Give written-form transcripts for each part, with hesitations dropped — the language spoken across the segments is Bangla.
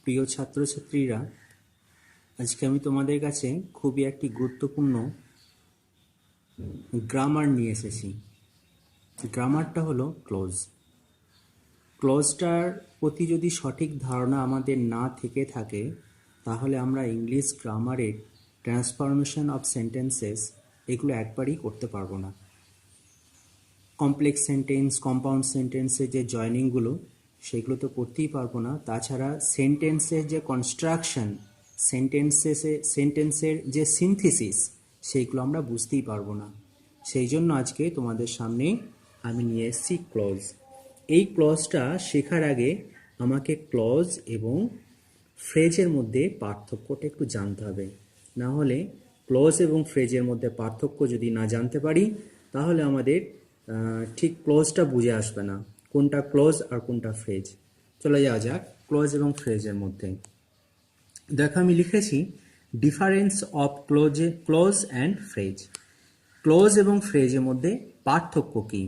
প্রিয় ছাত্রছাত্রীরা, আজকে আমি তোমাদের কাছে খুবই একটি গুরুত্বপূর্ণ গ্রামার নিয়ে এসেছি। গ্রামারটা হলো ক্লোজ। ক্লোজটার প্রতি যদি সঠিক ধারণা আমাদের না থেকে থাকে, তাহলে আমরা ইংলিশ গ্রামারের ট্রান্সফরমেশন অফ সেন্টেন্সেস এগুলো একবারই করতে পারবো না। কমপ্লেক্স সেন্টেন্স, কম্পাউন্ড সেন্টেন্সের যে জয়নিংগুলো সেগুলো তো করতেই পারবো না। তাছাড়া সেন্টেন্সের যে কনস্ট্রাকশন, সেন্টেন্সের যে সিনথেসিস, সেইগুলো আমরা বুঝতেই পারবো না। সেই জন্য আজকে তোমাদের সামনে আমি নিয়ে এসেছি ক্লজ। এই ক্লজটা শেখার আগে আমাকে ক্লজ এবং ফ্রেজের মধ্যে পার্থক্যটা একটু জানতে হবে। না হলে ক্লজ এবং ফ্রেজের মধ্যে পার্থক্য যদি না জানতে পারি, তাহলে আমাদের ঠিক ক্লজটা বুঝে আসবে না, কোনটা ক্লজ আর কোনটা ফ্রেজ। চলে যাওয়া যাক ক্লজ এবং ফ্রেজের মধ্যে। দেখো আমি লিখেছি difference of clause and phrase. Clause এবং ফ্রেজের মধ্যে পার্থক্য কী,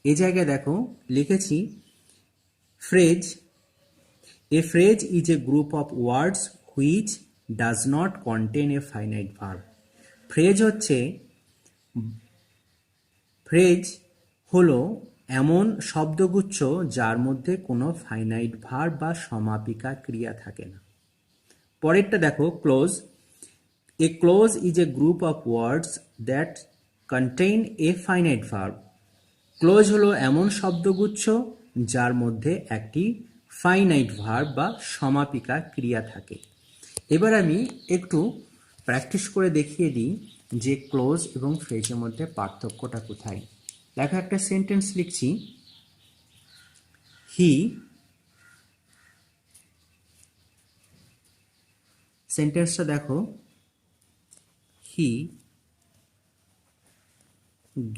এই জায়গায় দেখো লিখেছি phrase. A phrase is a group of words which does not contain a finite verb. Phrase হলো এমন শব্দগুচ্ছ যার মধ্যে কোনো ফাইনাইট ভার্ব বা সমাপিকা ক্রিয়া থাকে না। পরেরটা দেখো close. A clause is a group of words that contain a finite verb. Close হলো এমন শব্দগুচ্ছ যার মধ্যে একটি ফাইনাইট ভার্ব বা সমাপিকা ক্রিয়া থাকে। এবার আমি একটু প্র্যাকটিস করে দেখিয়ে দিই যে ক্লোজ এবং ফ্রেজের মধ্যে পার্থক্যটা কোথায়। দেখো একটা সেন্টেন্স লিখছি, হি, সেন্টেন্সটা দেখো, he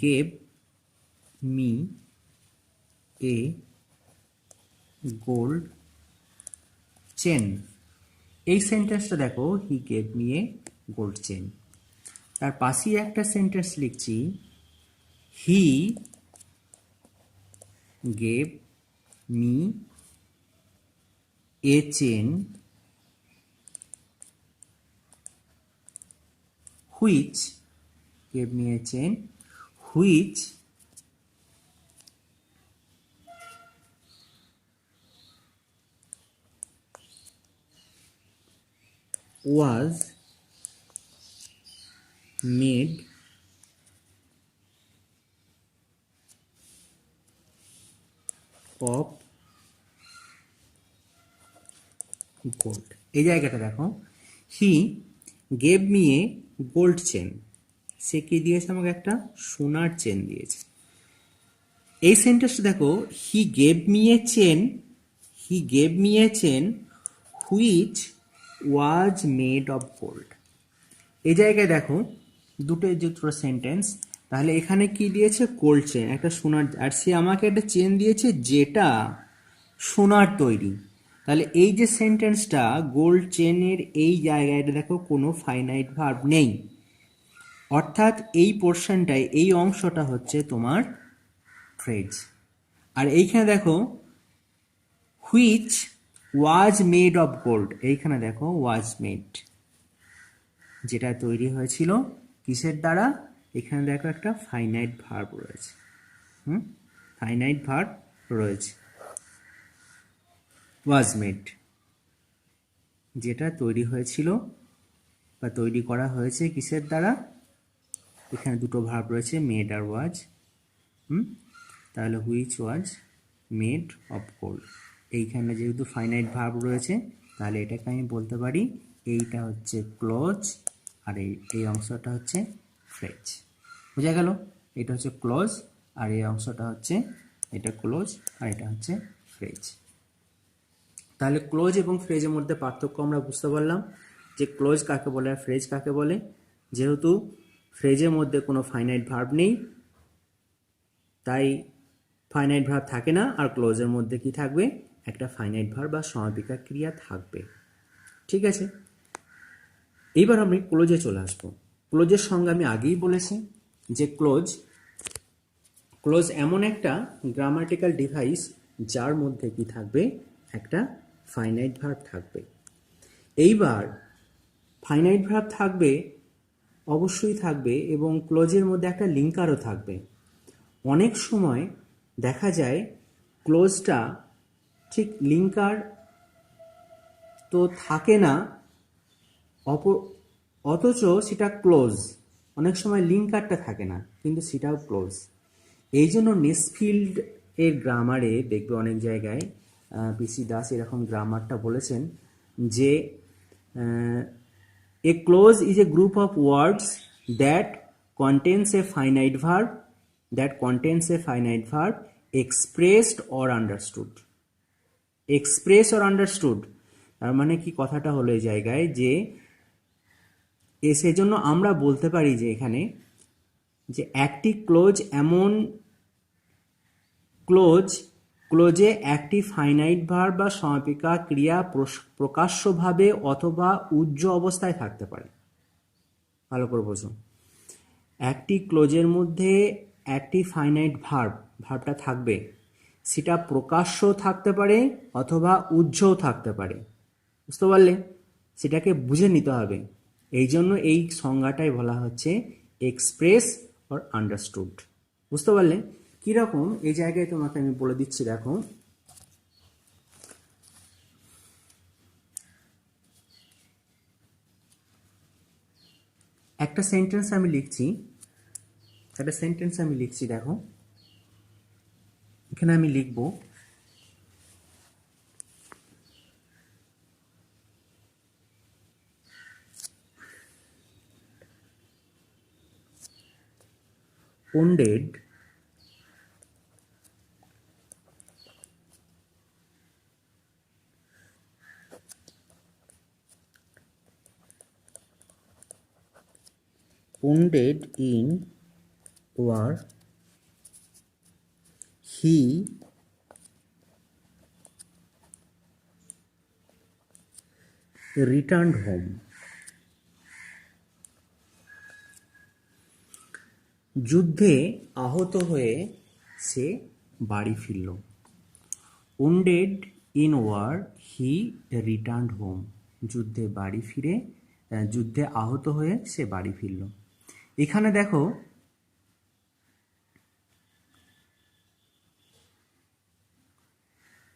gave me a gold chain. এই সেন্টেন্সটা দেখো, he gave me a gold chain. তার পাশেই একটা সেন্টেন্স লিখছি, he gave me a chain which, gave me a chain which was made of gold। এই জায়গাটা দেখো, he gave me a gold chain, সে কি দিয়েছে আমাকে? একটা সোনার চেন দিয়েছে। এই সেন্টেন্সটা দেখো, he gave me a chain, he gave me a chain which was made of gold. এই জায়গায় দেখো দুটো সেন্টেন্স, তাহলে এখানে কি দিয়েছে? গোল্ড চেন, একটা সোনার, আর সে আমাকে একটা চেন দিয়েছে যেটা সোনার তৈরি। তাহলে এই যে সেন্টেন্সটা, গোল্ড চেনের এই জায়গাটা দেখো কোনো ফাইনাইট ভার্ব নেই, অর্থাৎ এই পোর্শনটায়, এই অংশটা হচ্ছে তোমার ফ্রেজ। আর এইখানে দেখো which was made of gold, এইখানে দেখো ওয়াজ মেড, যেটা তৈরি হয়েছিল কিসের দ্বারা? এখানে দেখো একটা ফাইনাইট ভার্ব রয়েছে, ফাইনাইট ভার্ব রয়েছে, ওয়াজ মেড, যেটা তৈরি হয়েছিল বা তৈরি করা হয়েছে কিসের দ্বারা? এখানে দুটো ভার্ব রয়েছে, মেড আর ওয়াজ। তাহলে which was made of gold, এইখানে যেহেতু ফাইনাইট ভার্ব রয়েছে, তাহলে এটাকে আমি বলতে পারি এইটা হচ্ছে ক্লোজ আর এই অংশটা হচ্ছে ফ্রেজ। বোঝা গেল? এটা হচ্ছে ক্লোজ আর এই অংশটা হচ্ছে, এটা ক্লোজ আর এটা হচ্ছে ফ্রেজ। তাহলে ক্লোজ এবং ফ্রেজের মধ্যে পার্থক্য আমরা বুঝতে পারলাম যে ক্লোজ কাকে বলে আর ফ্রেজ কাকে বলে। যেহেতু ফ্রেজের মধ্যে কোনো ফাইনাইট ভার্ব নেই, তাই ফাইনাইট ভার্ব থাকে না, আর ক্লোজের মধ্যে কি থাকবে? একটা ফাইনাইট ভার্ব বা সমাপিকা ক্রিয়া থাকবে। ঠিক আছে, এইবার আমি ক্লোজে চলে আসবো। ক্লোজের সঙ্গে আমি আগেই বলেছি যে ক্লোজ এমন একটা গ্রামাটিক্যাল ডিভাইস যার মধ্যে কি থাকবে? একটা ফাইনাইট ভার্ব থাকবে। এইবার ফাইনাইট ভার্ব থাকবে, অবশ্যই থাকবে, এবং ক্লোজের মধ্যে একটা লিঙ্কারও থাকবে। অনেক সময় দেখা যায় ক্লোজটা ঠিক লিঙ্কার তো থাকে না, অথচ সেটা ক্লোজ। অনেক সময় লিঙ্কারটা থাকে না কিন্তু সেটাও ক্লোজ। এই জন্য নেসফিল্ড এর গ্রামারে দেখবে অনেক জায়গায় পিসি দাস এরকম গ্রামারটা বলেছেন যে a clause is a group of words that contains a finite verb expressed or understood. Express or understood তার মানে কি কথাটা হলো এই জায়গায় যে সেজন্য আমরা বলতে পারি যে এখানে যে একটি ক্লোজ এমন ক্লোজে একটি ফাইনাইট ভার্ব বা সমাপিকা ক্রিয়া প্রকাশ্যভাবে অথবা উজ্জ অবস্থায় থাকতে পারে। ভালো করে বোঝো, একটি ক্লোজের মধ্যে একটি ফাইনাইট ভার্বটা থাকবে, সেটা প্রকাশ্য থাকতে পারে অথবা উজ্জ্বও থাকতে পারে। বুঝতে পারলে? সেটাকে বুঝে নিতে হবে। এই জন্য এই সংজ্ঞাটাই বলা হচ্ছে এক্সপ্রেস অর আন্ডারস্টুড। বুঝতে পারলে? কীরকম এই জায়গায় তোমাকে আমি বলে দিচ্ছি, দেখো। একটা সেন্টেন্স আমি লিখছি, দেখো। এখানে আমি লিখব wounded in war, he returned home. যুদ্ধে আহত হয়ে সে বাড়ি ফিরল। wounded in war, he returned home. যুদ্ধে আহত হয়ে সে বাড়ি ফিরল। এখানে দেখো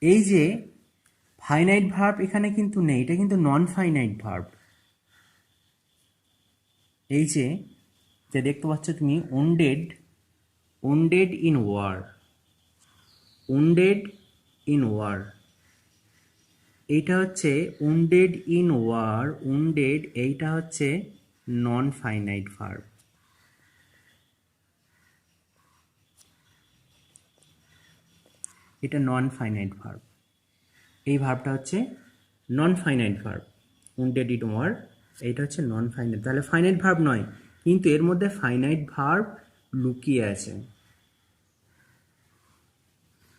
এই যে ফাইনাইট ভার্ব এখানে কিন্তু নেই, এটা কিন্তু নন ফাইনাইট ভার্ব। এই যে দেখতে পাচ্ছ তুমি wounded in war, এইটা হচ্ছে wounded in war, এইটা হচ্ছে নন ফাইনাইট ভার্ব। এটা নন ফাইনাইট ভার্ব, এই ভার্বটা হচ্ছে non finite verb. wounded in war, এইটা হচ্ছে নন ফাইনাইট, তাহলে ফাইনাইট ভার্ব নয়, কিন্তু এর মধ্যে ফাইনাইট ভার্ব লুকিয়ে আছে।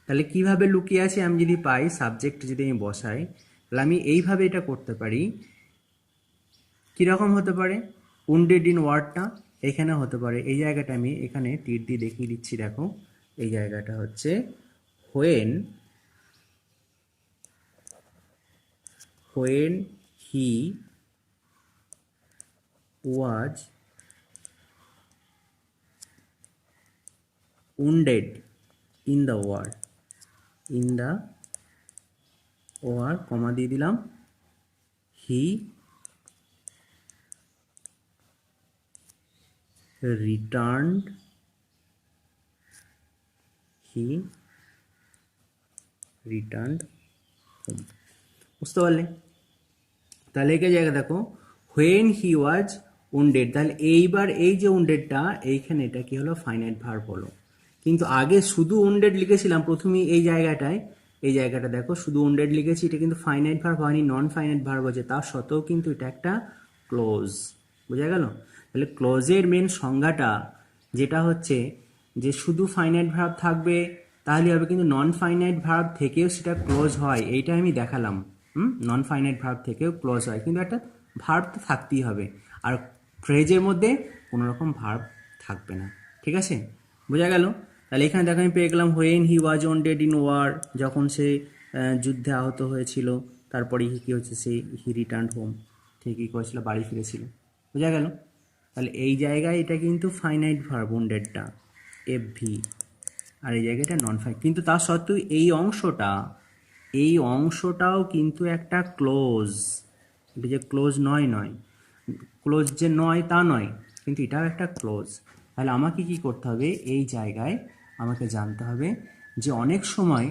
তাহলে কিভাবে লুকিয়ে আছে আমি যদি পাই, সাবজেক্ট যদি আমি বসাই, তাহলে আমি এইভাবে এটা করতে পারি। কীরকম হতে পারে? wounded in ওয়ার্ডটা এখানে হতে পারে, এই জায়গাটা আমি এখানে তীর দিয়ে দেখিয়ে দিচ্ছি, দেখো। এই জায়গাটা হচ্ছে when he was wounded in the war, কমা দিয়ে দিলাম, he returned home। বুঝতে পারলে? তাহলে এই জায়গা দেখো when he was wounded, তাহলে এইবার এই যে woundedটা এইখানে এটা কি হলো? ফাইনাইট ভার্ব হলো। কিন্তু আগে শুধু wounded লিখেছিলাম প্রথমেই এই জায়গাটা দেখো শুধু wounded লিখেছি, এটা কিন্তু ফাইনাইট ভার্ব হয়নি, নন ফাইনাইট ভার্ব হচ্ছে। তার সত্ত্বেও কিন্তু এটা একটা ক্লোজ। বোঝা গেল? তাহলে ক্লোজের মেন সংজ্ঞাটা যেটা হচ্ছে যে শুধু ফাইনাইট ভার্ব থাকবে তাহলে হবে, কিন্তু নন ফাইনাইট ভার্ব থেকেও সেটা ক্লোজ হয়, এইটা আমি দেখালাম। নন ফাইনাইট ভার্ব থেকেও ক্লোজ হয়, কিন্তু একটা ভার্ব তো থাকতেই হবে, আর ফ্রেজের মধ্যে কোনো রকম ভার্ব থাকবে না। ঠিক আছে? বোঝা গেল? তাহলে এখানে দেখো আমি পেয়ে গেলাম when he was wounded in war, যখন সে যুদ্ধে আহত হয়েছিল। তারপরে কি হচ্ছে, সে হি রিটার্ন হোম, ঠিক কি করেছিল, বাড়ি ফিরেছিল। বোঝা গেল? তাহলে এই জায়গায় এটা কিন্তু ফাইনাইট ভার্ব উন্ডেডটা এফ ভি, আর এই জায়গাটা নন ফাইনাইট, কিন্তু তা সত্ত্বেও এই অংশটাও কিন্তু একটা ক্লোজ। এটা যে ক্লোজ নয়, ক্লোজ যে নয় তা নয়, কিন্তু এটাও একটা ক্লোজ। তাহলে আমাকে কি করতে হবে, এই জায়গায় আমাকে জানতে হবে যে অনেক সময়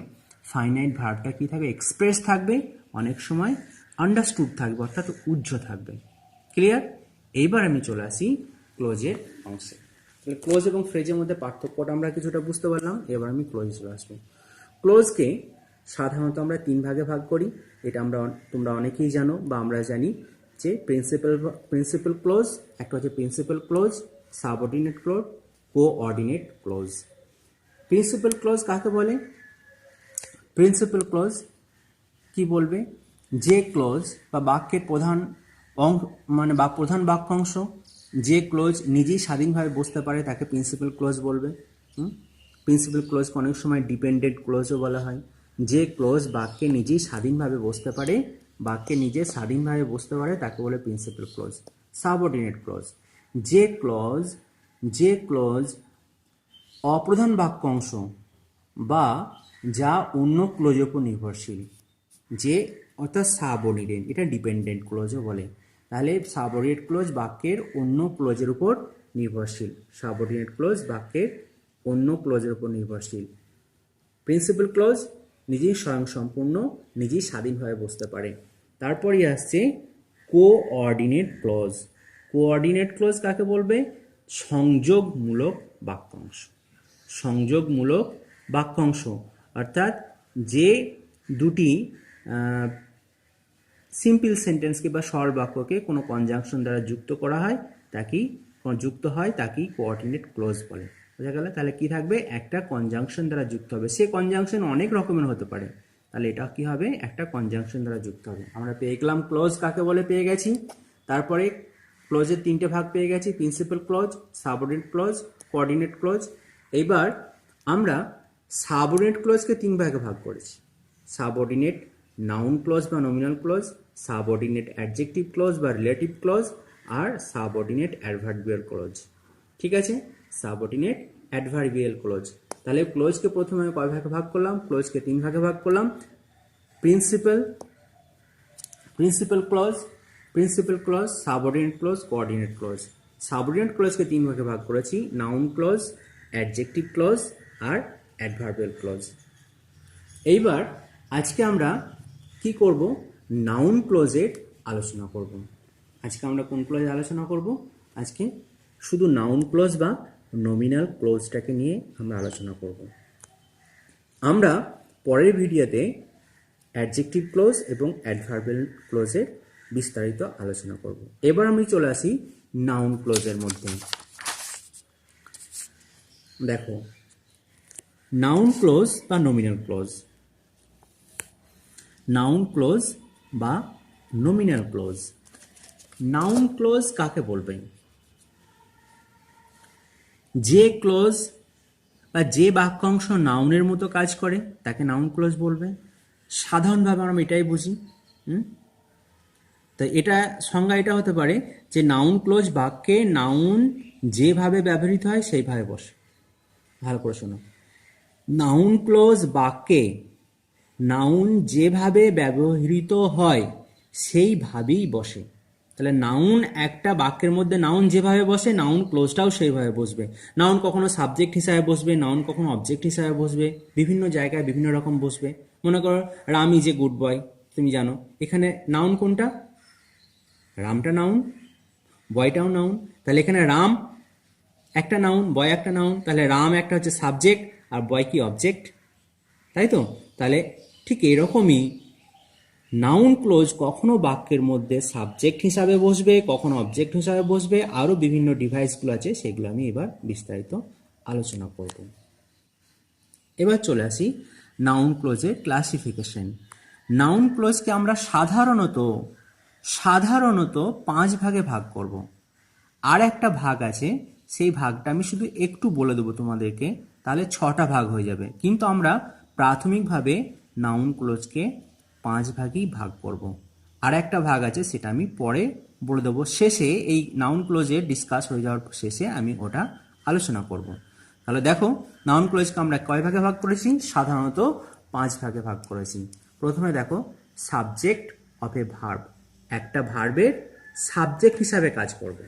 ফাইনাইট ভার্বটা কী থাকবে, এক্সপ্রেস থাকবে, অনেক সময় আন্ডারস্টুড থাকবে, অর্থাৎ উজ্জ থাকবে। ক্লিয়ার? এইবার আমি চলে আসি ক্লোজের অংশে। তাহলে ক্লোজ এবং ফ্রেজের মধ্যে পার্থক্যটা আমরা কিছুটা বুঝতে পারলাম। এবার আমি ক্লোজে চলে আসবো। ক্লোজকে সাধারণত আমরা 3 ভাগে ভাগ করি। এটা তোমরা অনেকেই জানো বা আমরা জানি যে প্রিন্সিপাল ক্লোজ, একটা হচ্ছে principal clause, subordinate clause, coordinate close. Principal clause কাকে বলে? প্রিন্সিপাল ক্লোজ কি বলবে, যে ক্লোজ বা বাক্যের প্রধান প্রধান বাক্যাংশ, যে ক্লোজ নিজেই স্বাধীনভাবে বসতে পারে তাকে প্রিন্সিপাল ক্লোজ বলবে। প্রিন্সিপাল ক্লোজকে অনেক সময় ডিপেন্ডেন্ট ক্লোজও বলা হয়। যে ক্লোজ বাক্যে নিজেই স্বাধীনভাবে বসতে পারে, তাকে বলে প্রিন্সিপাল ক্লোজ। সাবঅর্ডিনেট ক্লোজ, যে ক্লোজ অপ্রধান বাক্যাংশ বা যা অন্য ক্লোজের উপর নির্ভরশীল, অর্থাৎ সাবঅর্ডিনেট, এটা ডিপেন্ডেন্ট ক্লোজও বলে। তাহলে সাবঅর্ডিনেট ক্লোজ বাক্যের অন্য ক্লোজের উপর নির্ভরশীল, প্রিন্সিপাল ক্লোজ নিজেই স্বয়ংসম্পূর্ণ, নিজেই স্বাধীনভাবে বসতে পারে। তারপরই আসছে কোঅর্ডিনেট ক্লোজ কাকে বলবে? সংযোগমূলক বাক্যাংশ, অর্থাৎ যে দুটি সিম্পল সেন্টেন্সকে বা সরল বাক্যকে কোনো কনজাংশন দ্বারা যুক্ত হয় তাকেই কোঅর্ডিনেট ক্লোজ বলে। বোঝা গেল? তাহলে কি থাকবে, একটা কনজাংশন দ্বারা যুক্ত হবে। সে কনজাংশন অনেক রকমের হতে পারে, তাহলে এটা কি হবে, একটা কনজাংশন দ্বারা যুক্ত হবে। আমরা পেয়ে গেলাম ক্লোজ কাকে বলে, পেয়ে গেছি। তারপরে ক্লোজের 3টে ভাগ পেয়ে গেছি, principal clause, subordinate clause, coordinate close. এইবার আমরা সাবঅর্ডিনেট ক্লোজকে 3 ভাগে ভাগ করেছি। সাবঅর্ডিনেট নাউন ক্লোজ বা nominal close, subordinate adjective clause বা রিলেটিভ ক্লোজ, আর সাবঅর্ডিনেট অ্যাডভার্বিয়াল ক্লোজ। ঠিক আছে, সাবঅর্ডিনেট অ্যাডভার্বিয়াল ক্লোজ। তাহলে ক্লোজকে প্রথমে আমি কয় ভাগে ভাগ করলাম? ক্লোজকে 3 ভাগে ভাগ করলাম। Principal clause, subordinate clause, coordinate clause. Subordinate ক্লোজকে 3 ভাগে ভাগ করেছি, নাউন ক্লোজ, অ্যাডজেক্টিভ ক্লোজ আর অ্যাডভার্বিয়াল ক্লোজ। এইবার আজকে আমরা কি করব, নাউন ক্লোজের আলোচনা করব। আজকে আমরা কোন ক্লোজে আলোচনা করব? আজকে শুধু নাউন ক্লোজ বা নমিনাল ক্লোজটাকে নিয়ে আমরা আলোচনা করব। আমরা পরের ভিডিওতে অ্যাডজেক্টিভ ক্লোজ এবং অ্যাডভার্বিয়াল ক্লোজের বিস্তারিত আলোচনা করব। এবার আমি চলে আসি নাউন ক্লোজের মধ্যে। দেখো, নাউন ক্লোজ বা নমিনাল ক্লোজ। নাউন ক্লোজ বা নমিনাল ক্লোজ। নাউন ক্লোজ কাকে বলবেন? যে ক্লোজ বা যে বাক্যাংশ নাউনের মতো কাজ করে তাকে নাউন ক্লোজ বলবে। সাধারণভাবে আমরা এটাই বুঝি। তো এটা সংজ্ঞা এটা হতে পারে যে নাউন ক্লোজ বাক্যে নাউন যেভাবে ব্যবহৃত হয় সেইভাবে বসে। ভালো করে শোনো, নাউন ক্লোজ বাক্যে নাউন যেভাবে ব্যবহৃত হয় সেইভাবেই বসে। তাহলে নাউন একটা বাক্যের মধ্যে নাউন যেভাবে বসে, নাউন ক্লোজটাও সেইভাবে বসবে। নাউন কখনো সাবজেক্ট হিসাবে বসবে, নাউন কখনো অবজেক্ট হিসাবে বসবে, বিভিন্ন জায়গায় বিভিন্ন রকম বসবে। মনে করো রাম ইজ এ গুড বয়, তুমি জানো এখানে নাউন কোনটা? রামটা নাউন, বয়টাও নাউন। তাহলে এখানে রাম একটা নাউন, বয় একটা নাউন, তাহলে রাম একটা হচ্ছে সাবজেক্ট আর বয় কি অবজেক্ট, তাই তো? তাহলে ঠিক এরকমই নাউন ক্লোজ কখনো বাক্যের মধ্যে সাবজেক্ট হিসাবে বসবে, কখনো অবজেক্ট হিসাবে বসবে। আরও বিভিন্ন ডিভাইসগুলো আছে, সেগুলো আমি এবার বিস্তারিত আলোচনা করব। এবার চলে আসি নাউন ক্লোজের ক্লাসিফিকেশন। নাউন ক্লোজকে আমরা সাধারণত 5 ভাগে ভাগ করব। আর একটা ভাগ আছে, সেই ভাগটা আমি শুধু একটু বলে দেবো তোমাদেরকে, তাহলে 6টা ভাগ হয়ে যাবে। কিন্তু আমরা প্রাথমিকভাবে নাউন ক্লোজকে 5 ভাগেই ভাগ করব। আর একটা ভাগ আছে সেটা আমি পরে বলে দেবো, শেষে এই নাউন ক্লোজে ডিসকাস হয়ে যাওয়ার শেষে আমি ওটা আলোচনা করব। তাহলে দেখো নাউন ক্লোজকে আমরা কয় ভাগে ভাগ করেছি? সাধারণত 5 ভাগে ভাগ করেছি। প্রথমে দেখো সাবজেক্ট অফ এ ভার্ব, একটা ভার্বের সাবজেক্ট হিসাবে কাজ করবে।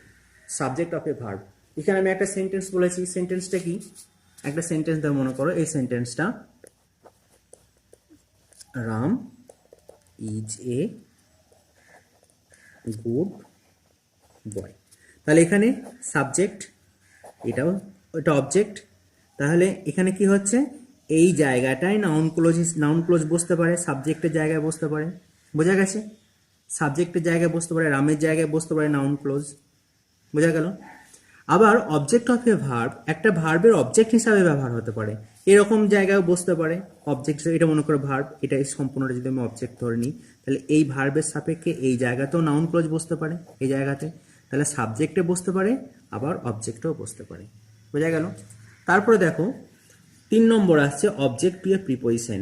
সাবজেক্ট অফ এ ভার্ব, এখানে আমি একটা সেন্টেন্স বলেছি, সেন্টেন্সটা কি? একটা সেন্টেন্স ধরে মনে করো, এই সেন্টেন্সটা রাম ইজ এ গুড বয়। তাহলে এখানে সাবজেক্ট, এটা অবজেক্ট। তাহলে এখানে কি হচ্ছে? এই জায়গাটায় নাউন ক্লোজ বসতে পারে, সাবজেক্টের জায়গায় বসতে পারে। বোঝা গেছে? সাবজেক্টের জায়গায় বসতে পারে, রামের জায়গায় বসতে পারে নাউন ক্লোজ। বোঝা গেল? আবার অবজেক্ট অফ এ ভার্ব, একটা ভার্বের অবজেক্ট হিসাবে ব্যবহার হতে পারে, এরকম জায়গায় বসতে পারে অবজেক্ট। এটা মনে করো ভার্ব, এটা সম্পূর্ণটা যদি আমি অবজেক্ট ধরে নিই, তাহলে এই ভার্বের সাপেক্ষে এই জায়গাতেও নাউন ক্লোজ বসতে পারে, এই জায়গাতে। তাহলে সাবজেক্টে বসতে পারে, আবার অবজেক্টেও বসতে পারে। বোঝা গেল? তারপরে দেখো 3 নম্বর আসছে অবজেক্ট টু এ প্রিপোজিশন।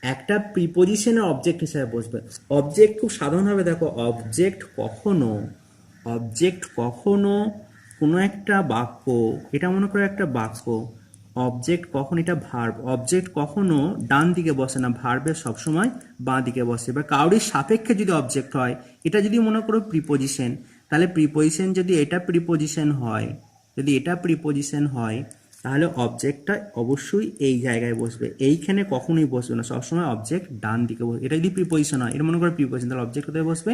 একটা প্রিপোজিশনের অবজেক্ট হিসাবে বসবে। অবজেক্ট খুব সাধারণভাবে দেখো, অবজেক্ট কখনো কোনো একটা বাক্য, এটা মনে করো একটা বাক্য, অবজেক্ট কখন, এটা ভার্ব, অবজেক্ট কখনো ডান দিকে বসে না, ভার্বের সবসময় বাঁ দিকে বসে। বা কাউরির সাপেক্ষে যদি অবজেক্ট হয়, এটা যদি মনে করো প্রিপোজিশন, তাহলে প্রিপোজিশন যদি এটা প্রিপোজিশন হয়, তাহলে অবজেক্টটা অবশ্যই এই জায়গায় বসবে, এইখানে কখনোই বসবে না, সবসময় অবজেক্ট ডান দিকে বসবে। এটা যদি প্রিপোজিশন হয়, এটা মনে করো প্রিপোজিশন, তাহলে অবজেক্ট কোথায় বসবে?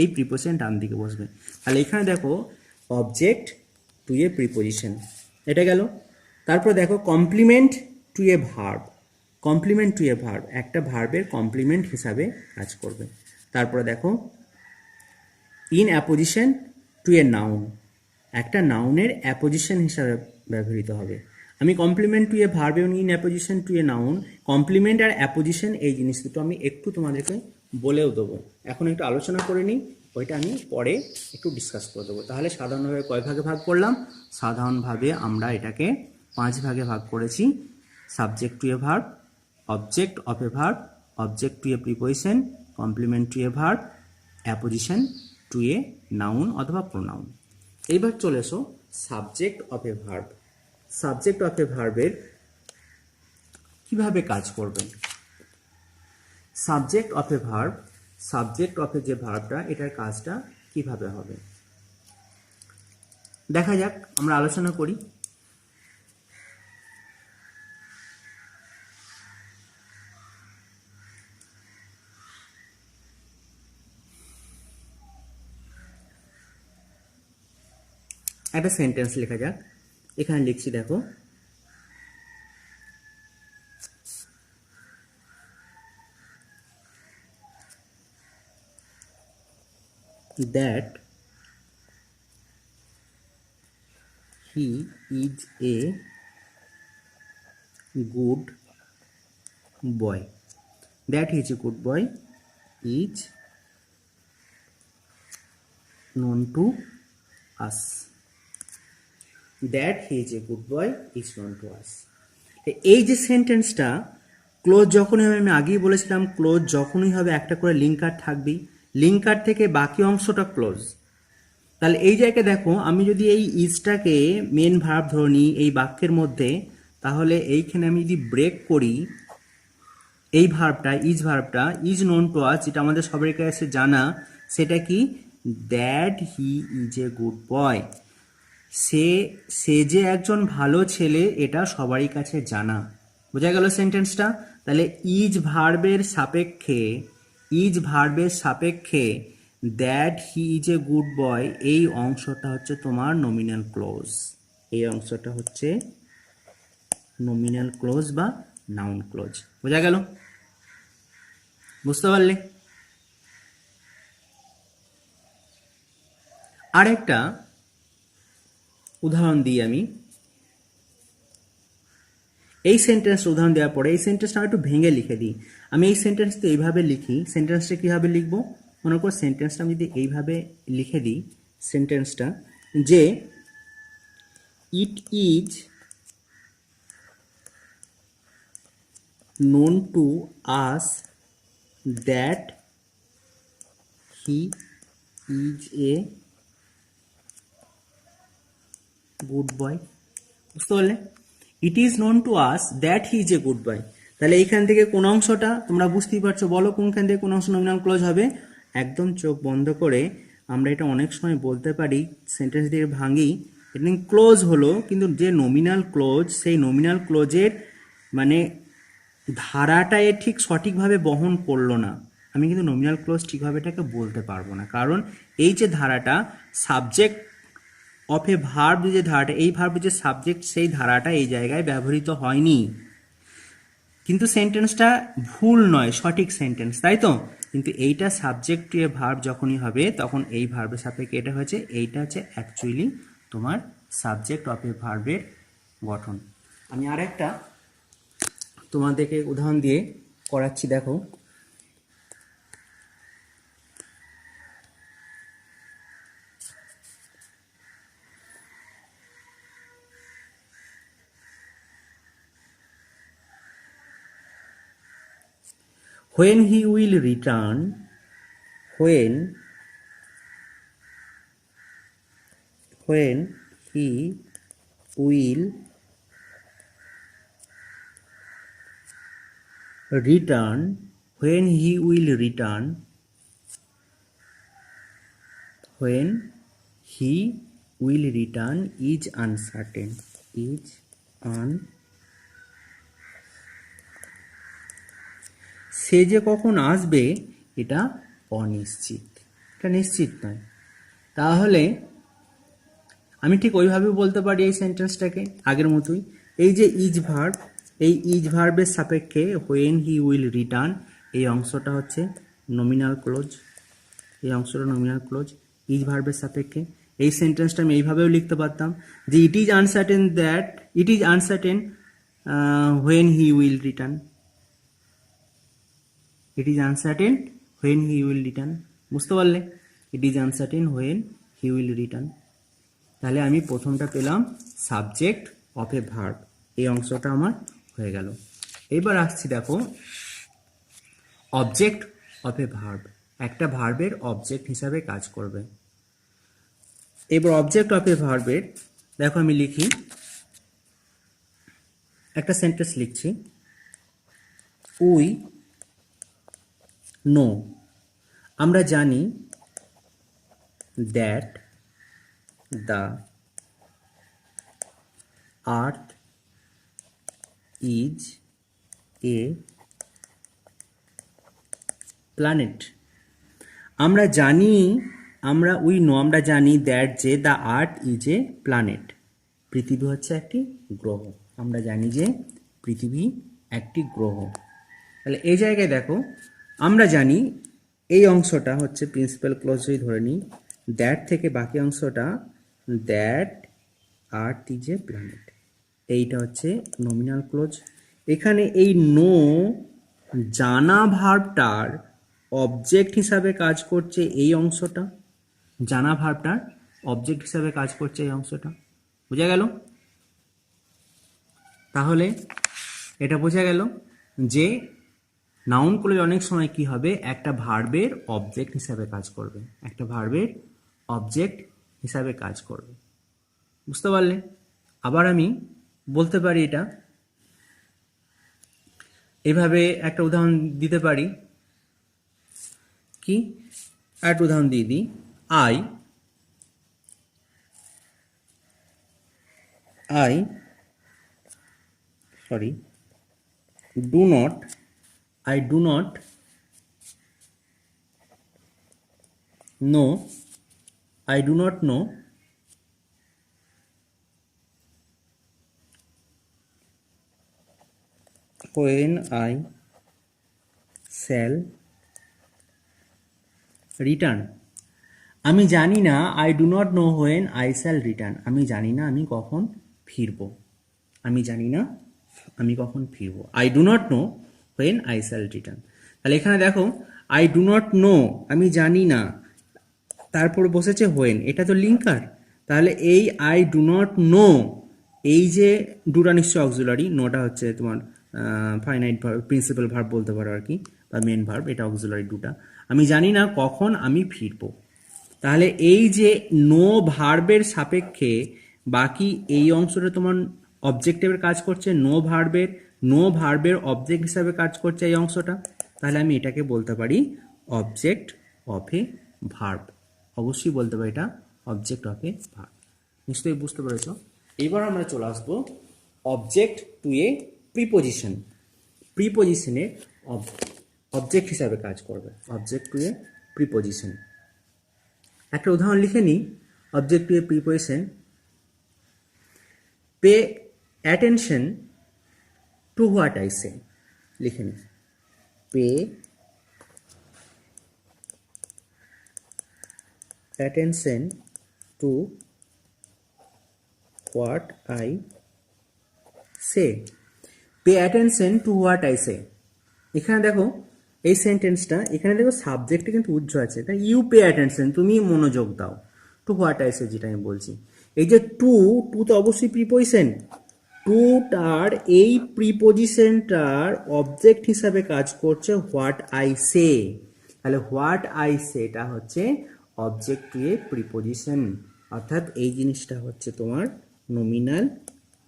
এই প্রিপোজিশন ডান দিকে বসবে। তাহলে এখানে দেখো অবজেক্ট টু এ প্রিপোজিশন, এটা গেল। তারপর দেখো complement to a verb. Complement to a verb, একটা ভার্বের কমপ্লিমেন্ট হিসাবে কাজ করবে। তারপরে দেখো in apposition to a noun, একটা নাউনের অ্যাপোজিশন হিসাবে ব্যবহৃত হবে। আমি কমপ্লিমেন্ট টু এ ভার্ব এবং in apposition to a noun, complement আর অ্যাপোজিশন এই জিনিস দুটো আমি একটু তোমাদেরকে বলেও দেবো, এখন একটু আলোচনা করে নিই, ওইটা আমি পরে একটু ডিসকাস করে দেবো। তাহলে সাধারণভাবে কয় ভাগে ভাগ করলাম? সাধারণভাবে আমরা এটাকে 5 ভাগে ভাগ করেছি। Subject to a verb, object of a verb, object to a preposition, complement to a verb, apposition to a noun অথবা প্রোনাউন। এইবার চলে এসো subject of a verb. Subject of a ভার্বের কিভাবে কাজ করবে? Subject of a verb, subject of a যে ভার্বটা, এটার কাজটা কিভাবে হবে দেখা যাক, আমরা আলোচনা করি। একটা সেন্টেন্স লেখা যাক, এখানে লিখছি দেখো, that he is a good boy. That he is a good boy is known to us. That he is a good boy is known to us. এই যে সেন্টেন্সটা, ক্লোজ যখনই হবে, আমি আগেই বলেছিলাম ক্লোজ যখনই হবে একটা করে লিঙ্কার থাকবেই, লিঙ্কার থেকে বাকি অংশটা ক্লোজ। তাহলে এই জায়গায় দেখো, আমি যদি এই ইজটাকে মেন ভার্ব ধরে নিই এই বাক্যের মধ্যে, তাহলে এইখানে আমি যদি ব্রেক করি, এই ভার্বটা ইজ নোন টু আস, যেটা আমাদের সবার কাছে জানা, সেটা কি? That he is a good boy. সে যে একজন ভালো ছেলে, এটা সবারই কাছে জানা। বোঝা গেল সেন্টেন্সটা? তাহলে ইজ ভার্বের সাপেক্ষে that he is a good বয়, এই অংশটা হচ্ছে তোমার নমিনাল ক্লোজ। এই অংশটা হচ্ছে নমিনাল ক্লোজ বা নাউন ক্লোজ। বোঝা গেল? বুঝতে পারলে? আরেকটা উদাহরণ দিই আমি। এই সেন্টেন্সটা উদাহরণ দেওয়ার পরে এই সেন্টেন্সটা একটু ভেঙে লিখে দিই। আমি এই সেন্টেন্সটা এইভাবে লিখি, সেন্টেন্সটা কীভাবে লিখবো? মনে করো সেন্টেন্সটা আমি যদি এইভাবে লিখে দিই, সেন্টেন্সটা যে it is known to us that he is a good বয়। বুঝতে পারলে? It is known to us that he is a good বয়। তাহলে এইখান থেকে কোন অংশটা তোমরা বুঝতেই পারছো, বলো কোনখান থেকে কোন অংশ নমিনাল ক্লজ হবে। একদম চোখ বন্ধ করে আমরা এটা অনেক সময় বলতে পারি, সেন্টেন্স দিয়ে ভাঙি, এটা ক্লোজ হলো, কিন্তু যে নমিনাল ক্লোজ সেই নমিনাল ক্লোজের মানে ধারাটা এ ঠিক সঠিকভাবে বহন করলো না। আমি কিন্তু নমিনাল ক্লোজ ঠিকভাবে এটাকে বলতে পারবো না, কারণ এই যে ধারাটা সাবজেক্ট অফ এ ভার্ব, যে ধারাটা, এই ভার্ব যে সাবজেক্ট, সেই ধারাটা এই জায়গায় ব্যবহৃত হয়নি। কিন্তু সেন্টেন্সটা ভুল নয়, সঠিক সেন্টেন্স, তাই তো? কিন্তু এইটা সাবজেক্ট টু এ ভার্ব যখনই হবে তখন এই ভার্বের সাপেক্ষে এটা হয়েছে, এইটা হচ্ছে অ্যাকচুয়ালি তোমার সাবজেক্ট অফ এ ভার্বের গঠন। আমি আরেকটা তোমাদেরকে উদাহরণ দিয়ে করাচ্ছি, দেখো। When he will return, when he will return, when he will return, when he will return is uncertain, is সে যে কখন আসবে এটা অনিশ্চিত, এটা নিশ্চিত নয়। তাহলে আমি ঠিক ওইভাবে বলতে পারি এই সেন্টেন্সটাকে আগের মতোই, এই যে ইজ ভার্ব, এই ইজ ভার্বের সাপেক্ষে হোয়েন হি উইল রিটার্ন, এই অংশটা হচ্ছে নমিনাল ক্লোজ, এই অংশটা নমিনাল ক্লোজ ইজ ভার্বের সাপেক্ষে। এই সেন্টেন্সটা আমি এইভাবেও লিখতে পারতাম যে it is uncertain that, it is uncertain when he will return, it is uncertain when he will return. বুঝতে পারলে? It is uncertain when he will return. তাহলে আমি প্রথমটা পেলাম সাবজেক্ট অফ এ ভার্ব, এই অংশটা আমার হয়ে গেল। এবার আসছি, দেখো, অবজেক্ট অফ এ ভার্ব, একটা ভার্বের অবজেক্ট হিসাবে কাজ করবে। এবার অবজেক্ট অফ এ ভার্বের, দেখো আমি লিখি, একটা সেন্টেন্স লিখছি, উই নো, আমরা জানি, that the earth is a planet. আমরা জানি, উই নো, আমরা জানি দ্যাট যে the earth is a planet, পৃথিবী হচ্ছে একটি গ্রহ। আমরা জানি যে পৃথিবী একটি গ্রহ। তাহলে এই জায়গায় দেখো, আমরা জানি, এই অংশটা হচ্ছে প্রিন্সিপাল ক্লজ যদি ধরে নিই, দ্যাট থেকে বাকি অংশটা that earth is a planet, এইটা হচ্ছে নমিনাল ক্লজ। এখানে এই নো জানা ভার্বটার অবজেক্ট হিসাবে কাজ করছে এই অংশটা, জানা ভার্বটার অবজেক্ট হিসাবে কাজ করছে এই অংশটা। বোঝা গেল? তাহলে এটা বোঝা গেল যে নাউন ক্লজ অনেক সময় কি হবে, একটা ভার্বের অবজেক্ট হিসাবে কাজ করবে, একটা ভার্বের অবজেক্ট হিসাবে কাজ করবে। বুঝতে পারলে? আবার আমি বলতে পারি এটা এইভাবে, একটা উদাহরণ দিতে পারি, কি একটা উদাহরণ দিয়ে দিই, I do not know when I shall return। আমি জানি না, I do not know when I shall return, আমি জানি না আমি কখন ফিরব, আমি জানি না আমি কখন ফিরব, I do not know when I shall return. তাহলে এখানে দেখো, আই ডু নট নো, আমি জানি না, তারপর বসেছে হোয়েন, এটা তো লিঙ্কার। তাহলে এই আই ডু নট নো, এই যে দুটা নিশ্চয় অক্সিলারি, নোটা হচ্ছে তোমার ফাইনাইট ভার্ব, প্রিন্সিপাল ভার্ব বলতে পারো আর কি, মেন ভার্ব, এটা অক্সিলারি ডুটা। আমি জানি না কখন আমি ফিরবো। তাহলে এই যে নো ভার্বের সাপেক্ষে বাকি এই অংশটা তোমার অবজেক্টিভের কাজ করছে, নো ভার্বের অবজেক্ট হিসাবে কাজ করছে এই অংশটা, তাহলে আমি এটাকে বলতে পারি অবজেক্ট অফ এ ভার্ব। অবশ্যই বলতে পারি এটা অবজেক্ট অফ এ ভার্ব। নিশ্চয়ই বুঝতে পেরেছ। এবার আমরা চলে আসবো object to a preposition. প্রিপোজিশনে object হিসাবে কাজ করবে অবজেক্ট টু এ প্রিপোজিশন। একটা উদাহরণ লিখে নিই। Object to a preposition, pay attention to what I say. লিখে নিই, pay attention to what I say. Pay attention to what I say. এখানে দেখো এই সেন্টেন্সটা, এখানে দেখো সাবজেক্টে কিন্তু উজ্জ আছে, তাই ইউ পে অ্যাটেনশন, তুমি মনোযোগ দাও টু হোয়াট আই সে, যেটা আমি বলছি। এই যে টু তো অবশ্যই প্রিপোজিশন, টুটার এই প্রিপোজিশনটার অবজেক্ট হিসাবে কাজ করছে হোয়াট আই সে। তাহলে হোয়াট আই সেটা হচ্ছে অবজেক্ট টু এ প্রিপোজিশন, অর্থাৎ এই জিনিসটা হচ্ছে তোমার নমিনাল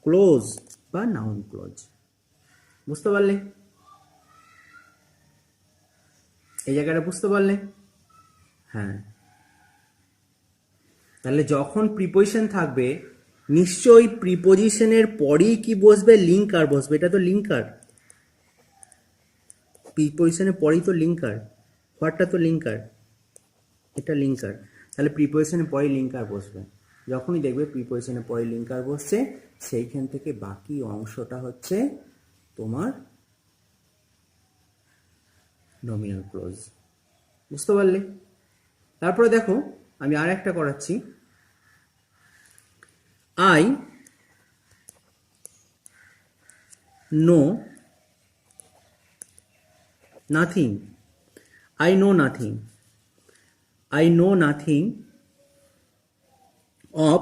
ক্লোজ বা নাউন ক্লোজ। বুঝতে পারলে? এই জায়গাটা বুঝতে পারলে? হ্যাঁ। তাহলে যখন প্রিপোজিশন থাকবে নিশ্চয়ই প্রিপোজিশনের পরেই কি বসবে? লিঙ্কার বসবে। এটা তো লিঙ্কার, প্রিপোজিশনের পরেই তো লিঙ্কার, হোয়াটটা তো লিঙ্কার, এটা লিঙ্কার। তাহলে প্রিপোজিশনের পরেই লিঙ্কার বসবে। যখনই দেখবে প্রিপোজিশনের পরে লিঙ্কার বসছে, সেইখান থেকে বাকি অংশটা হচ্ছে তোমার নমিনাল ক্লোজ। বুঝতে পারলে? তারপরে দেখো আমি আর একটা করাচ্ছি। I know nothing, I know nothing, I know nothing of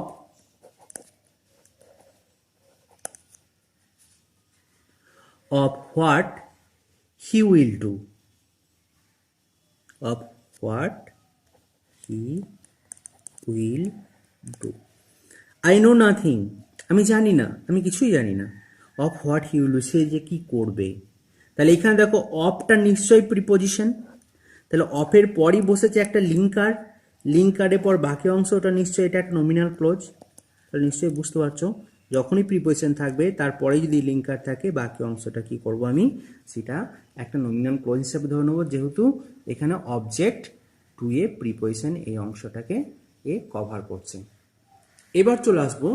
what he will do, of what he will do. I know nothing, আমি জানি না, আমি কিছুই জানি না। of what he will do, সে যে কি করবে। তাহলে এখানে দেখো অফটা নিশ্চয়ই প্রিপোজিশন, তাহলে অফের পরই বসেছে একটা লিঙ্কার, লিঙ্কারের পর বাকি অংশটা নিশ্চয়ই এটা একটা নমিনাল ক্লোজ। তাহলে নিশ্চয়ই বুঝতে পারছো যখনই প্রিপোজিশন থাকবে তারপরে যদি লিঙ্কার থাকে বাকি অংশটা কি করব আমি, সেটা একটা নমিনাল ক্লোজ হিসেবে ধরে নেবো, যেহেতু এখানে অবজেক্ট টু এ প্রিপোজিশন এই অংশটাকে কভার করছে। এবার চলে আসবো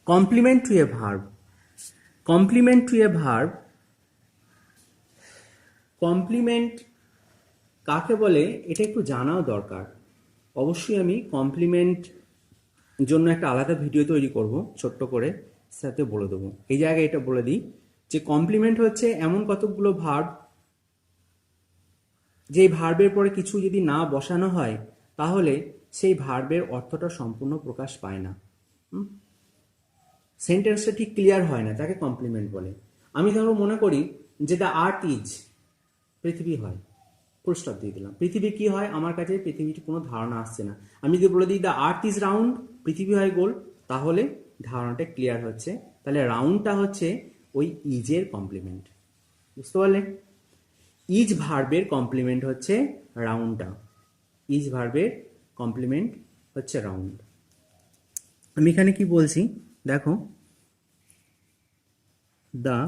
complement to a verb. Complement to a verb, complement কাকে বলে এটা একটু জানাও দরকার। অবশ্যই আমি কমপ্লিমেন্ট জন্য একটা আলাদা ভিডিও তৈরি করব ছোট্ট করে, সাথে বলে দেবো। এই জায়গায় এটা বলে দিই যে কমপ্লিমেন্ট হচ্ছে এমন কতগুলো ভার্ব, যেই ভার্বের পরে কিছু যদি না বসানো হয় তাহলে সেই ভার্বের অর্থটা সম্পূর্ণ প্রকাশ পায় না, সেন্টেন্সটা ঠিক ক্লিয়ার হয় না, তাকে কমপ্লিমেন্ট বলে। আমি ধরো মনে করি যে দ্য আর্থ ইজ, পৃথিবী হয়, ফুল স্টপ দিয়ে দিলাম। পৃথিবী কি হয় আমার কাছে পৃথিবীর কোনো ধারণা আসছে না। আমি যদি বলে দিই দ্য আর্থ ইজ রাউন্ড, পৃথিবী হয় গোল, তাহলে ধারণাটা ক্লিয়ার হচ্ছে। তাহলে রাউন্ডটা হচ্ছে ওই ইজের কমপ্লিমেন্ট। বুঝতে পারলে? ইজ ভার্বের কমপ্লিমেন্ট হচ্ছে রাউন্ডটা, ইজ ভার্বের কমপ্লিমেন্ট হচ্ছে রাউন্ড। আমি এখানে কি বলছি দেখো, the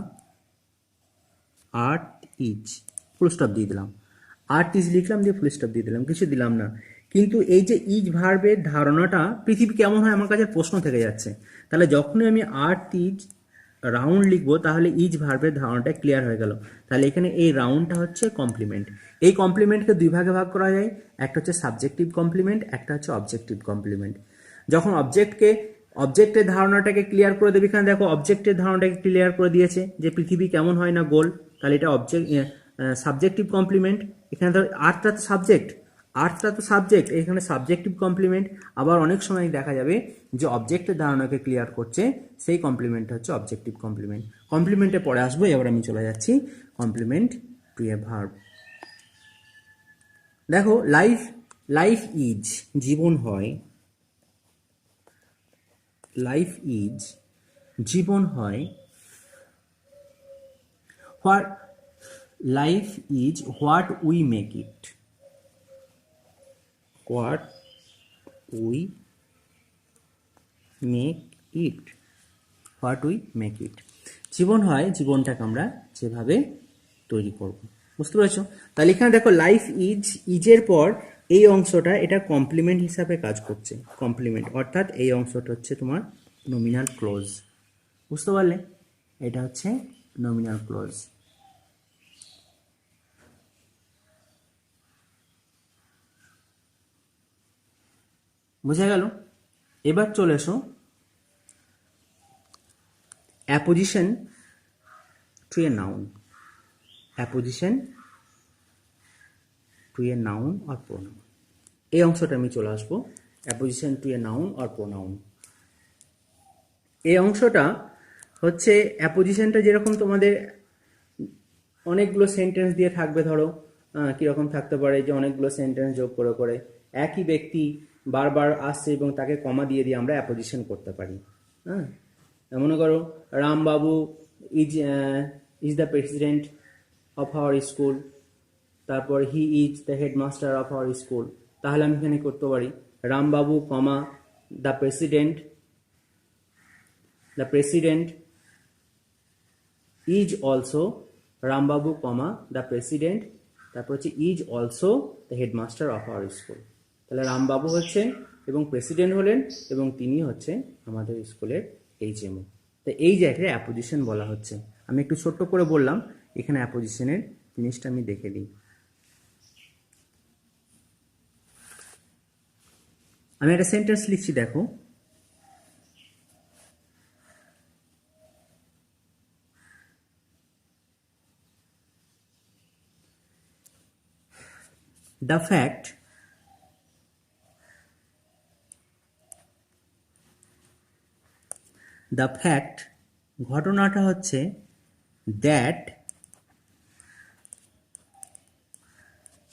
earth is, full stop দিয়ে দিলাম। আর্থ ইজ লিখলাম, দিয়ে ফুল স্টপ দিয়ে দিলাম, কিছু দিলাম না। কিন্তু এই যে ইজ ভার্বের ধারণাটা পৃথিবী কেমন হয় আমার কাছে প্রশ্ন থেকে যাচ্ছে। তাহলে যখনই আমি আর্থ ইজ রাউন্ড লিখবো তাহলে ইজ ভার্বের ধারণাটা ক্লিয়ার হয়ে গেল। তাহলে এখানে এই রাউন্ডটা হচ্ছে কমপ্লিমেন্ট। এই কমপ্লিমেন্টকে দুই ভাগে ভাগ করা যায়, একটা হচ্ছে সাবজেক্টিভ কমপ্লিমেন্ট, একটা হচ্ছে অবজেক্টিভ কমপ্লিমেন্ট। যখন অবজেক্টের ধারণাটাকে ক্লিয়ার করে দেবে, এখানে দেখো অবজেক্টের ধারণাটাকে ক্লিয়ার করে দিয়েছে যে পৃথিবী কেমন হয় না গোল, তাহলে এটা সাবজেক্টিভ কমপ্লিমেন্ট। এখানে ধর আর্থটা তো সাবজেক্ট, এখানে সাবজেক্টিভ কমপ্লিমেন্ট। আবার অনেক সময় দেখা যাবে যে অবজেক্টের ধারণাকে ক্লিয়ার করছে, সেই কমপ্লিমেন্ট হচ্ছে অবজেক্টিভ কমপ্লিমেন্ট। কমপ্লিমেন্টে পরে আসবো, এবার আমি চলে যাচ্ছি কমপ্লিমেন্ট টু এ ভার্ব। দেখো লাইফ, লাইফ ইজ জীবন হয়, লাইফ ইজ জীবন হয়, what, life is what we make it, what we make it, what we make it. জীবন হয় জীবনটাকে আমরা যেভাবে তৈরি করব, বুঝতে পেরেছো? তাহলে এখানে দেখো লাইফ ইজ, ইজের পর এই অংশটা এটা কমপ্লিমেন্ট হিসাবে কাজ করছে, কমপ্লিমেন্ট, অর্থাৎ এই অংশটা হচ্ছে তোমার নমিনাল ক্লোজ, বুঝতে পারলে? এটা হচ্ছে নমিনাল ক্লোজ। বুঝা গেল? এবার চলে এসো apposition to a noun, apposition to a noun or pronoun. এই অংশটা আমি চলে আসবো, apposition to a noun or pronoun. এই অংশটা হচ্ছে অ্যাপোজিশনটা যেরকম তোমাদের অনেকগুলো সেন্টেন্স দিয়ে থাকবে, ধরো কীরকম থাকতে পারে যে অনেকগুলো সেন্টেন্স যোগ করে করে একই ব্যক্তি বারবার আসছে এবং তাকে কমা দিয়ে দিয়ে আমরা অ্যাপোজিশন করতে পারি। হ্যাঁ, মনে করো Rambabu is the president of our school, তারপর he is the headmaster of our school. তাহলে আমি এখানে করতে পারি Rambabu comma the president, the president is also Rambabu comma the president, তারপর হচ্ছে is also the headmaster of our school. তাহলে রামবাবু হচ্ছেন এবং প্রেসিডেন্ট হলেন এবং তিনি হচ্ছে আমাদের স্কুলের HMO। তো এই জায়গায় অ্যাপোজিশন বলা হচ্ছে। আমি একটু ছোট্ট করে বললাম, এখানে অ্যাপোজিশনের জিনিসটা আমি দেখে দিই। আমি একটা সেন্টেন্স লিখছি, দেখো the fact ঘটনাটা হচ্ছে that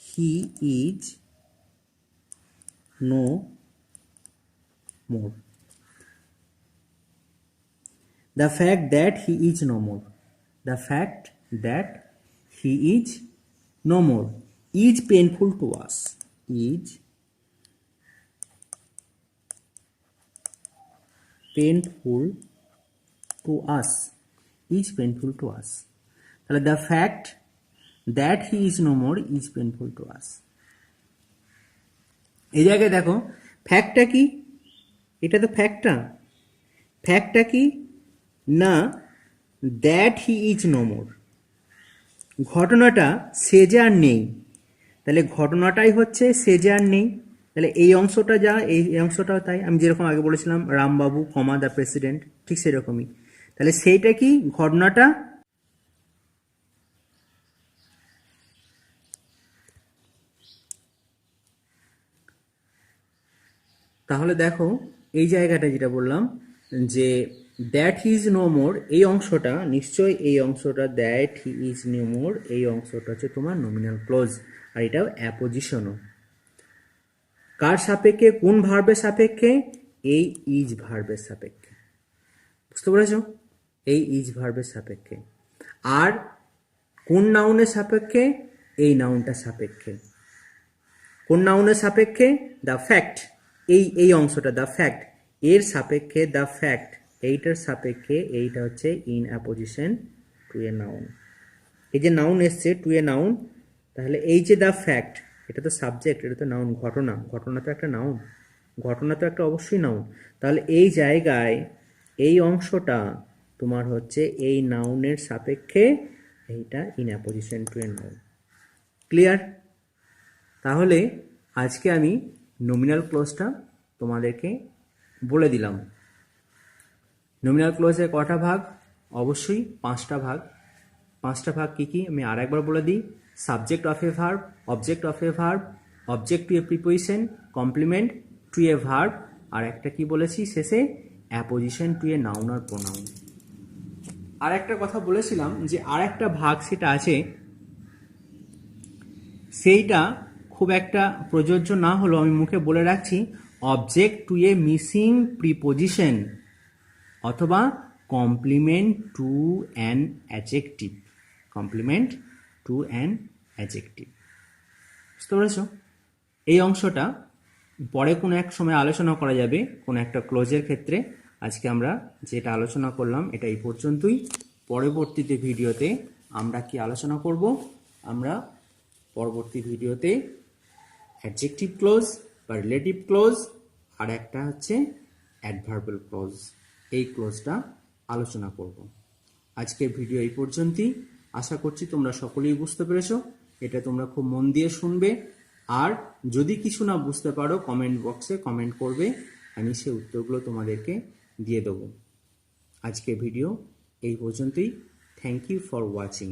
he is no more, the fact that he is no more, the fact that he is no more is painful to us, is painful to us, is painful to us। তাহলে the fact that he is no more is painful to us। এই জায়গায় দেখো ফ্যাক্টটা কি, এটা তো ফ্যাক্টটা কি না, that he is no more, ঘটনাটা সে যে আর নেই, তাহলে ঘটনাটাই হচ্ছে সে যে আর নেই। তাহলে এই অংশটা যা, এই অংশটাও তাই। আমি যেরকম আগে বলেছিলাম রামবাবু কমা দ্য প্রেসিডেন্ট, ঠিক সেরকমই। তাহলে সেইটা কি, ঘটনাটা তাহলে দেখো এই জায়গাটা যেটা বললাম যে that he is no more, এই অংশটা নিশ্চয়ই, এই অংশটা that he is no more, এই অংশটা হচ্ছে তোমার নমিনাল ক্লোজ, আর এটাও অ্যাপোজিশনও। কার সাপেক্ষে, কোন ভার্বের সাপেক্ষে? এই ইজ ভার্বের সাপেক্ষে, বুঝতে পেরেছো? এই ইজ ভার্বের সাপেক্ষে। আর কোন নাউনের সাপেক্ষে? এই নাউনটার সাপেক্ষে। কোন নাউনের সাপেক্ষে? দ্য ফ্যাক্ট, এই অংশটা দ্য ফ্যাক্ট, এর সাপেক্ষে দ্য ফ্যাক্ট, এইটার সাপেক্ষে, এইটা হচ্ছে in apposition to a noun. এই যে নাউন এসছে টু এ নাউন, তাহলে এই যে দ্য ফ্যাক্ট, এটা তো সাবজেক্ট, এটা তো নাউন, ঘটনা, ঘটনা তো একটা নাউন, ঘটনা তো একটা অবশ্যই নাউন। তাহলে এই জায়গায় এই অংশটা তোমার হচ্ছে এই নাউনের সাপেক্ষে, এইটা in apposition to a noun. Clear? তাহলে আজকে আমি নমিনাল ক্লোজটা তোমাদেরকে বলে দিলাম। নমিনাল ক্লোজের কটা ভাগ? অবশ্যই 5টা ভাগ। 5টা ভাগ কী কী আমি আর একবার বলে দিই। Subject of a verb, object of a verb, object to a preposition, complement to a verb, আর একটা কি বলেছি শেষে, অ্যাপোজিশন টু এ নাউন আর প্রোনাউন। আর একটা কথা বলেছিলাম যে আর একটা ভাগ সেটা আছে সেইটা খুব একটা প্রযোজ্য না হলেও আমি মুখে বলে রাখছি, object to a missing preposition অথবা complement to an adjective, complement to an adjective. বুঝতে পেরেছ? এই অংশটা পরে কোনো এক সময় আলোচনা করা যাবে কোনো একটা ক্লোজের ক্ষেত্রে। আজকে আমরা যেটা আলোচনা করলাম এটা এই পর্যন্তই। পরবর্তীতে ভিডিওতে আমরা কি আলোচনা করব? আমরা পরবর্তী ভিডিওতে অ্যাডজেক্টিভ ক্লোজ বা রিলেটিভ ক্লোজ আর একটা হচ্ছে অ্যাডভার্বাল ক্লোজ, এই ক্লোজটা আলোচনা করব। আজকের ভিডিও এই পর্যন্তই। আশা করছি তোমরা সকলেই বুঝতে পেরেছো। এটা তোমরা খুব মন দিয়ে শুনবে, আর যদি কিছু না বুঝতে পারো কমেন্ট বক্সে কমেন্ট করবে, আমি সেই উত্তরগুলো তোমাদেরকে দিয়ে দেবো। আজকের ভিডিও এই পর্যন্তই। Thank you for watching.